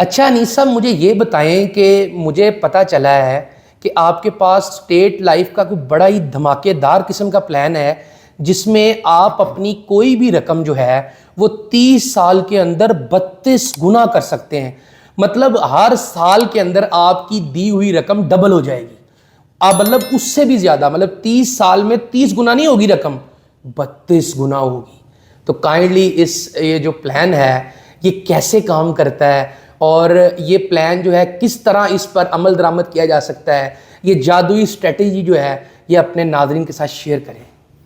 अच्छा अनीस साहब, मुझे ये बताएं कि मुझे पता चला है कि आपके पास स्टेट लाइफ का कोई बड़ा ही धमाकेदार किस्म का प्लान है जिसमें आप अपनी कोई भी रकम जो है वो 30 साल के अंदर 32 गुना कर सकते हैं। मतलब हर साल के अंदर आपकी दी हुई रकम डबल हो जाएगी। आप मतलब उससे भी ज़्यादा, मतलब 30 साल में 30 गुना नहीं होगी रकम, 32 गुना होगी। तो काइंडली ये जो प्लान है ये कैसे काम करता है और ये प्लान जो है किस तरह इस पर अमल दरामद किया जा सकता है, ये जादुई स्ट्रेटजी जो है ये अपने नाज़रीन के साथ शेयर करें।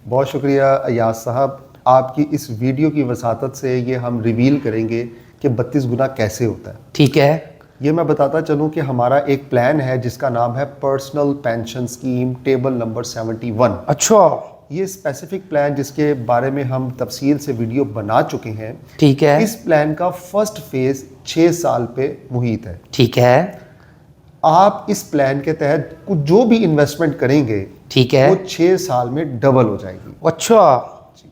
बहुत शुक्रिया अयाज साहब, आपकी इस वीडियो की वसातत से ये हम रिवील करेंगे कि 32 गुना कैसे होता है। ठीक है, ये मैं बताता चलूँ कि हमारा एक प्लान है जिसका नाम है personal pension scheme table number 71। अच्छा, ये स्पेसिफिक प्लान जिसके बारे में हम तफसील से वीडियो बना चुके हैं। ठीक है, इस प्लान का फर्स्ट फेज 6 साल पे मुहित है। ठीक है, आप इस प्लान के तहत कुछ जो भी इन्वेस्टमेंट करेंगे ठीक है, वो 6 साल में डबल हो जाएगी। अच्छा,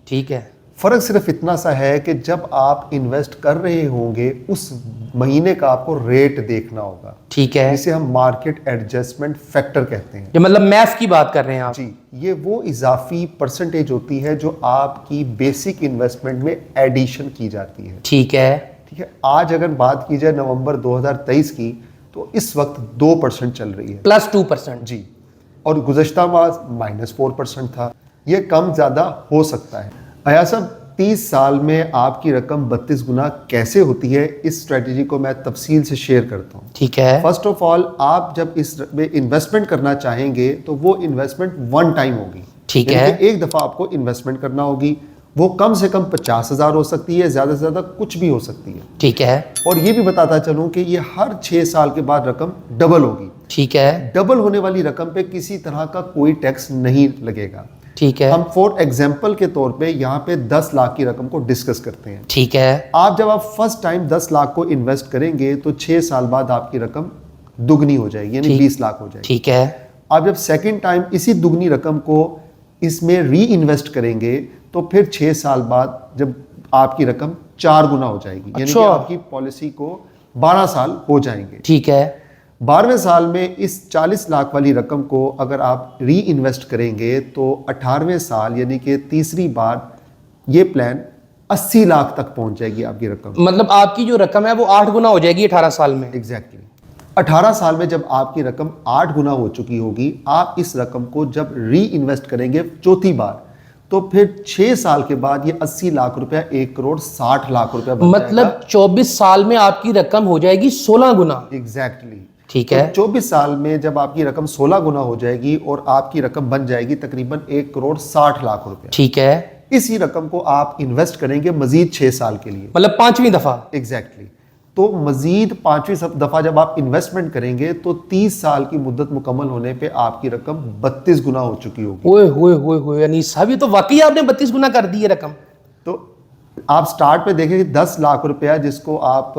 ठीक है, फ़र्क सिर्फ इतना सा है कि जब आप इन्वेस्ट कर रहे होंगे उस महीने का आपको रेट देखना होगा, ठीक है। जिसे हम मार्केट एडजस्टमेंट फैक्टर कहते हैं। ये मतलब मैथ की बात कर रहे हैं आप? जी, ये वो इजाफी परसेंटेज होती है जो आपकी बेसिक इन्वेस्टमेंट में एडिशन की जाती है। ठीक है, ठीक है, आज अगर बात की जाए नवंबर 2023 की तो इस वक्त 2% चल रही है, +2%। जी, और गुज़श्ता माह -4% था। ये कम ज़्यादा हो सकता है। अया साहब, 30 साल में आपकी रकम 32 गुना कैसे होती है, इस स्ट्रेटजी को मैं तफसील से शेयर करता हूँ। ठीक है, फर्स्ट ऑफ ऑल, आप जब इसमें इन्वेस्टमेंट करना चाहेंगे तो वो इन्वेस्टमेंट वन टाइम होगी। ठीक यानी है, कि एक दफ़ा आपको इन्वेस्टमेंट करना होगी। वो कम से कम 50,000 हो सकती है, ज़्यादा से ज़्यादा कुछ भी हो सकती है। ठीक है, और ये भी बताता चलूँ कि ये हर 6 साल के बाद रकम डबल होगी। ठीक है, डबल होने वाली रकम पे किसी तरह का कोई टैक्स नहीं लगेगा। ठीक है, हम फॉर एग्जाम्पल के तौर पे यहाँ पे 10 लाख की रकम को डिस्कस करते हैं। ठीक है, जब आप फर्स्ट टाइम 10 लाख को इन्वेस्ट करेंगे तो 6 साल बाद आपकी रकम दुगनी हो जाएगी, यानी 20 लाख हो जाएगी। ठीक है, आप जब सेकेंड टाइम इसी दुगनी रकम को इसमें री इन्वेस्ट करेंगे तो फिर 6 साल बाद जब आपकी रकम 4 गुना हो जाएगी। यानी कि आपकी पॉलिसी को 12 साल हो जाएंगे। ठीक है, 12वें साल में इस 40 लाख वाली रकम को अगर आप री इन्वेस्ट करेंगे तो 18वें साल यानी कि तीसरी बार ये प्लान 80 लाख तक पहुंच जाएगी आपकी रकम। मतलब आपकी जो रकम है वो 8 गुना हो जाएगी 18 साल में। एग्जैक्टली 18 साल में जब आपकी रकम 8 गुना हो चुकी होगी, आप इस रकम को जब री इन्वेस्ट करेंगे चौथी बार तो फिर 6 साल के बाद ये 80 लाख रुपया 1 करोड़ 60 लाख रुपया बन मतलब 24 साल में आपकी रकम हो जाएगी 16 गुना। एग्जैक्टली। ठीक है, तो 24 साल में जब आपकी रकम 16 गुना हो जाएगी और आपकी रकम बन जाएगी तकरीबन 1 करोड़ 60 लाख रुपया। ठीक है, इसी रकम को आप इन्वेस्ट करेंगे मजीद 6 साल के लिए, मतलब 5वीं दफा। एग्जैक्टली। तो मजीद 5वीं दफा जब आप इन्वेस्टमेंट करेंगे तो 30 साल की मुद्दत मुकम्मल होने पे आपकी रकम 32 गुना हो चुकी होगी। ओए होए होए होए, यानी साहब ये तो वाकई आपने 32 गुना कर दी है रकम। तो आप स्टार्ट पे देखेंगे 10 लाख रुपया जिसको आप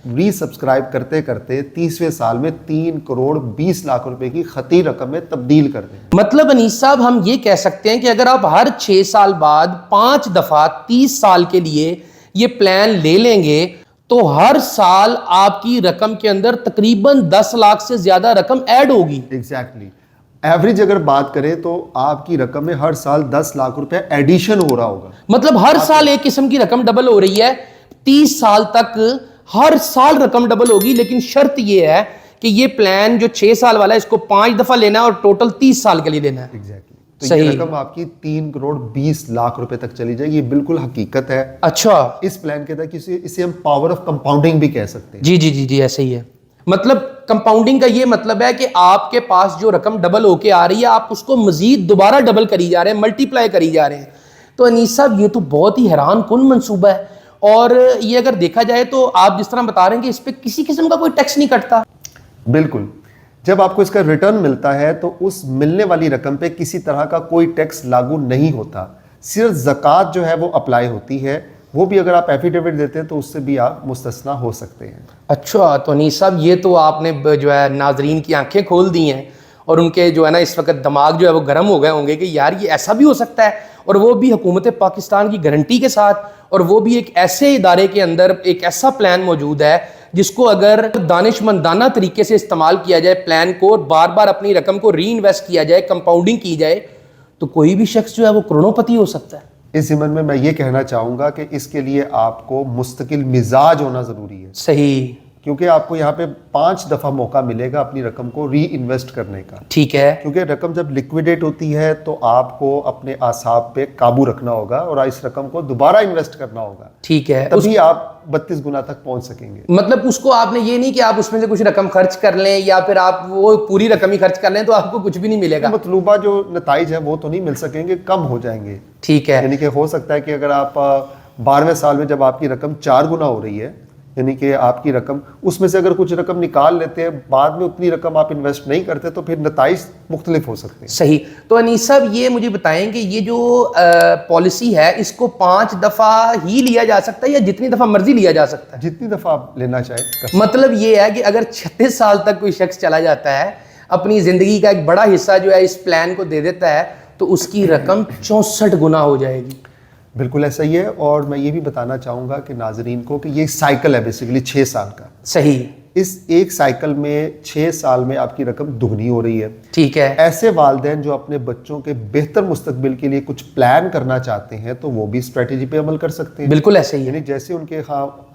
री सब्सक्राइब करते करते 30वें साल में 3 करोड़ 20 लाख रुपए की खती रकम में तब्दील कर दें। मतलब अनीस साहब हम ये कह सकते हैं कि अगर आप हर 6 साल बाद 5 दफा 30 साल के लिए ये प्लान ले लेंगे तो हर साल आपकी रकम के अंदर तकरीबन 10 लाख से ज्यादा रकम ऐड होगी। एग्जैक्टली। एवरेज अगर बात करें तो आपकी रकम में हर साल 10 लाख रुपए एडिशन हो रहा होगा। मतलब हर साल एक किस्म की रकम डबल हो रही है। 30 साल तक हर साल रकम डबल होगी, लेकिन शर्त यह है कि ये प्लान जो 6 साल वाला है इसको 5 दफा लेना है और टोटल 30 साल के लिए लेना है। एग्जैक्टली। तो ये रकम आपकी 3 करोड़ 20 लाख रुपए तक चली जाएगी। ये बिल्कुल हकीकत है। अच्छा, इस प्लान के तहत इसे हम पावर ऑफ कंपाउंडिंग भी कह सकते हैं। जी जी जी जी, ऐसे ही है। मतलब कंपाउंडिंग का ये मतलब है कि आपके पास जो रकम डबल होके आ रही है आप उसको मजीद दोबारा डबल करी जा रहे हैं, मल्टीप्लाई करी जा रहे हैं। तो अनीस साहब ये तो बहुत ही हैरान कुन मंसूबा है। और ये अगर देखा जाए तो आप जिस तरह बता रहे हैं कि इस पर किसी किस्म का कोई टैक्स नहीं कटता। बिल्कुल। जब आपको इसका रिटर्न मिलता है तो उस मिलने वाली रकम पे किसी तरह का कोई टैक्स लागू नहीं होता। सिर्फ ज़कात जो है वो अप्लाई होती है, वो भी अगर आप एफिडेविट देते हैं तो उससे भी आप मुस्तस्ना हो सकते हैं। अच्छा, तो अनीस साहब ये तो आपने जो है नाजरीन की आंखें खोल दी हैं और उनके जो है ना इस वक्त दिमाग जो है वो गर्म हो गए होंगे कि यार ये ऐसा भी हो सकता है, और वो भी हुकूमत पाकिस्तान की गारंटी के साथ, और वो भी एक ऐसे इदारे के अंदर एक ऐसा प्लान मौजूद है जिसको अगर दानिशमंदाना तरीके से इस्तेमाल किया जाए प्लान को, और बार बार अपनी रकम को री इन्वेस्ट किया जाए, कंपाउंडिंग की जाए, तो कोई भी शख्स जो है वो करोड़ोंपति हो सकता है। इस ज़िम्मन में मैं ये कहना चाहूँगा कि इसके लिए आपको मुस्तकिल मिजाज होना ज़रूरी है, सही, क्योंकि आपको यहाँ पे 5 दफ़ा मौका मिलेगा अपनी रकम को री इन्वेस्ट करने का। ठीक है, क्योंकि रकम जब लिक्विडेट होती है तो आपको अपने आसाब पे काबू रखना होगा और इस रकम को दोबारा इन्वेस्ट करना होगा, ठीक है। तभी आप 32 गुना तक पहुंच सकेंगे। मतलब उसको आपने ये नहीं कि आप उसमें से कुछ रकम खर्च कर लें या फिर आप वो पूरी रकम ही खर्च कर लें तो आपको कुछ भी नहीं मिलेगा। मतलूबा जो नताइज है वो तो नहीं मिल सकेंगे, कम हो जाएंगे। ठीक है, यानी कि हो सकता है कि अगर आप 12वें साल में जब आपकी रकम 4 गुना हो रही है, यानी कि आपकी रकम उसमें से अगर कुछ रकम निकाल लेते हैं, बाद में उतनी रकम आप इन्वेस्ट नहीं करते, तो फिर नताइज मुख्तलिफ हो सकते हैं। सही। तो अनीस साहब ये मुझे बताएं कि ये जो पॉलिसी है इसको 5 दफा ही लिया जा सकता है या जितनी दफा मर्जी लिया जा सकता है? जितनी दफा आप लेना चाहें। मतलब ये है कि अगर 36 साल तक कोई शख्स चला जाता है, अपनी जिंदगी का एक बड़ा हिस्सा जो है इस प्लान को दे देता है, तो उसकी रकम 64 गुना हो जाएगी। बिल्कुल ऐसा ही है। और मैं ये भी बताना चाहूँगा कि नाजरीन को कि ये साइकिल है बेसिकली 6 साल का। सही। इस एक साइकिल में 6 साल में आपकी रकम दुगनी हो रही है। ठीक है। ऐसे वालिदैन जो अपने बच्चों के बेहतर मुस्तकबिल के लिए कुछ प्लान करना चाहते हैं तो वो भी स्ट्रेटेजी पे अमल कर सकते हैं। बिल्कुल ऐसे ही है। यानी जैसे उनके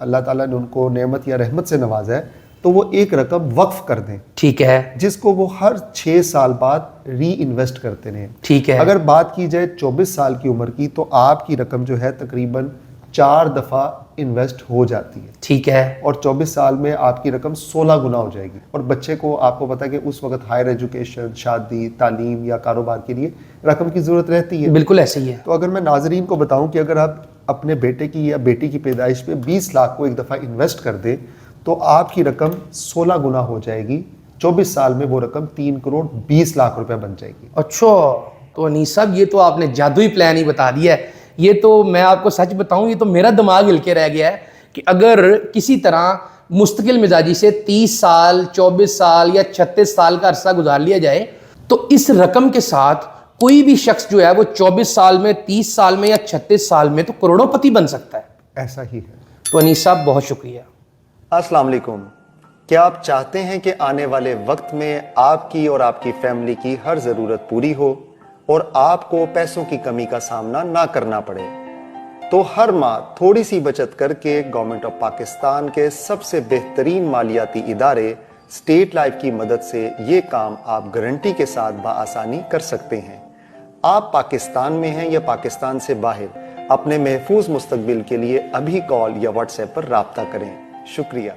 अल्लाह ताला ने उनको नेमत या रहमत से नवाजा है तो वो एक रकम वक्फ कर दें, ठीक है, जिसको वो हर 6 साल बाद री इन्वेस्ट करते रहें। ठीक है। अगर बात की जाए 24 साल की उम्र की तो आपकी रकम जो है तकरीबन 4 दफ़ा इन्वेस्ट हो जाती है। ठीक है। और 24 साल में आपकी रकम 16 गुना हो जाएगी। और बच्चे को आपको पता है कि उस वक्त हायर एजुकेशन, शादी, तालीम या कारोबार के लिए रकम की ज़रूरत रहती है। बिल्कुल ऐसे ही है। तो अगर मैं नाजरीन को बताऊं कि अगर आप अपने बेटे की या बेटी की पैदाइश पे 20 लाख को एक दफ़ा इन्वेस्ट कर दें तो आपकी रकम 16 गुना हो जाएगी। 24 साल में वो रकम 3 करोड़ 20 लाख रुपए बन जाएगी। अच्छा, तो अनीस साहब ये तो आपने जादुई प्लान ही बता दिया है। ये तो मैं आपको सच बताऊं, ये तो मेरा दिमाग हिल के रह गया है कि अगर किसी तरह मुस्तकिल मिजाजी से 30 साल, 24 साल या 36 साल का अरसा गुजार लिया जाए तो इस रकम के साथ कोई भी शख्स जो है वो 24 साल में, 30 साल में या 36 साल में तो करोड़ोंपति बन सकता है। ऐसा ही है। तो अनीस साहब बहुत शुक्रिया। अस्सलाम वालेकुम। क्या आप चाहते हैं कि आने वाले वक्त में आपकी और आपकी फैमिली की हर ज़रूरत पूरी हो और आपको पैसों की कमी का सामना ना करना पड़े? तो हर माह थोड़ी सी बचत करके गवर्नमेंट ऑफ पाकिस्तान के सबसे बेहतरीन मालियाती इदारे स्टेट लाइफ की मदद से ये काम आप गारंटी के साथ बआसानी कर सकते हैं। आप पाकिस्तान में हैं या पाकिस्तान से बाहर, अपने महफूज मुस्तकबिल के लिए अभी कॉल या व्हाट्सएप पर राब्ता करें। शुक्रिया।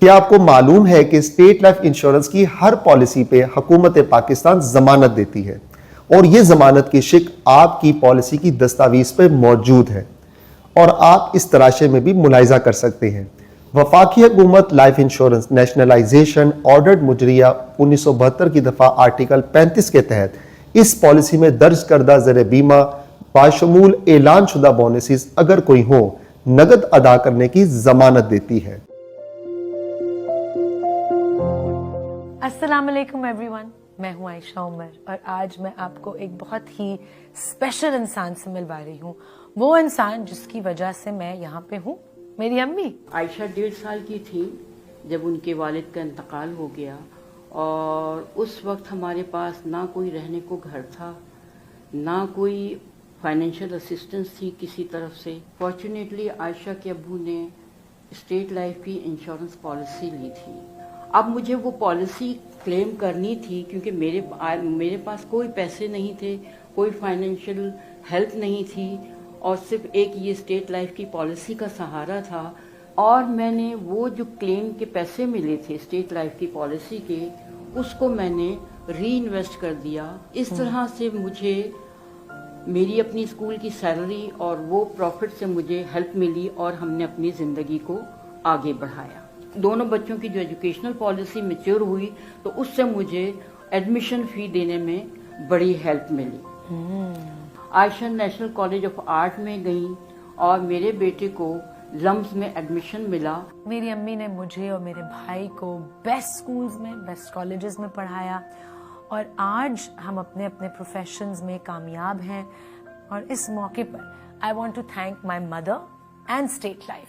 क्या आपको मालूम है कि स्टेट लाइफ इंश्योरेंस की हर पॉलिसी पे हुकूमत पाकिस्तान जमानत देती है और ये जमानत की शिक आपकी पॉलिसी की दस्तावेज पे मौजूद है और आप इस तराशे में भी मुलाहिजा कर सकते हैं। वफाकी हुकूमत life insurance nationalisation ordered Mujaria 1972 की दफा आर्टिकल 35 के तहत इस पॉलिसी में दर्ज करदा ज़र बीमा बाशमूल ऐलान शुदा बोनसेस अगर कोई हो नगद अदा करने की जमानत देती है। अस्सलाम वालेकुम एवरीवन, मैं हूं आयशा उमर और आज मैं आपको एक बहुत ही स्पेशल इंसान से मिलवा रही हूं। वो इंसान जिसकी वजह से मैं यहाँ पे हूँ, मेरी अम्मी। आयशा 1.5 साल की थी जब उनके वालिद का इंतकाल हो गया और उस वक्त हमारे पास ना कोई रहने को घर था, ना कोई फाइनेंशियल असिस्टेंस थी किसी तरफ से। फॉर्चुनेटली आयशा के अब्बू ने स्टेट लाइफ की इंश्योरेंस पॉलिसी ली थी। अब मुझे वो पॉलिसी क्लेम करनी थी क्योंकि मेरे पास कोई पैसे नहीं थे, कोई फाइनेंशियल हेल्प नहीं थी और सिर्फ एक ये स्टेट लाइफ की पॉलिसी का सहारा था। और मैंने वो जो क्लेम के पैसे मिले थे स्टेट लाइफ की पॉलिसी के, उसको मैंने री इन्वेस्ट कर दिया। इस तरह से मुझे मेरी अपनी स्कूल की सैलरी और वो प्रॉफिट से मुझे हेल्प मिली और हमने अपनी ज़िंदगी को आगे बढ़ाया। दोनों बच्चों की जो एजुकेशनल पॉलिसी मैच्योर हुई तो उससे मुझे एडमिशन फ़ी देने में बड़ी हेल्प मिली। Ayesha National College of Art में गई और मेरे बेटे को लम्स में एडमिशन मिला। मेरी अम्मी ने मुझे और मेरे भाई को बेस्ट स्कूल्स में, बेस्ट कॉलेजेस में पढ़ाया और आज हम अपने अपने प्रोफेशंस में कामयाब हैं। और इस मौके पर I want to thank my mother and State Life,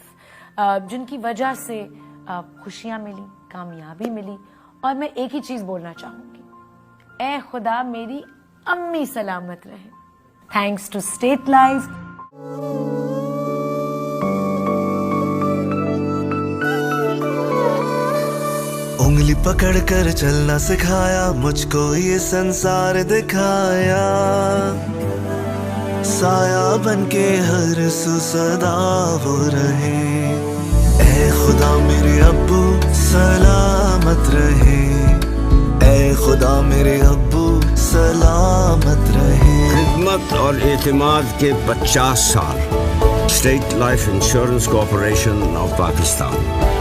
जिनकी वजह से खुशियां मिली, कामयाबी मिली। और मैं एक ही चीज बोलना चाहूंगी, ए खुदा मेरी अम्मी सलामत रहे। Thanks to State Life. उंगली पकड़ कर चलना सिखाया, मुझको ये संसार दिखाया, साया बनके हर सू सदा वो रहे। ऐ खुदा मेरे अब्बू सलामत रहे, ऐ खुदा मेरे अब्बू सलामत रहे। खिदमत और एतमाद के 50 साल। State life insurance corporation of Pakistan.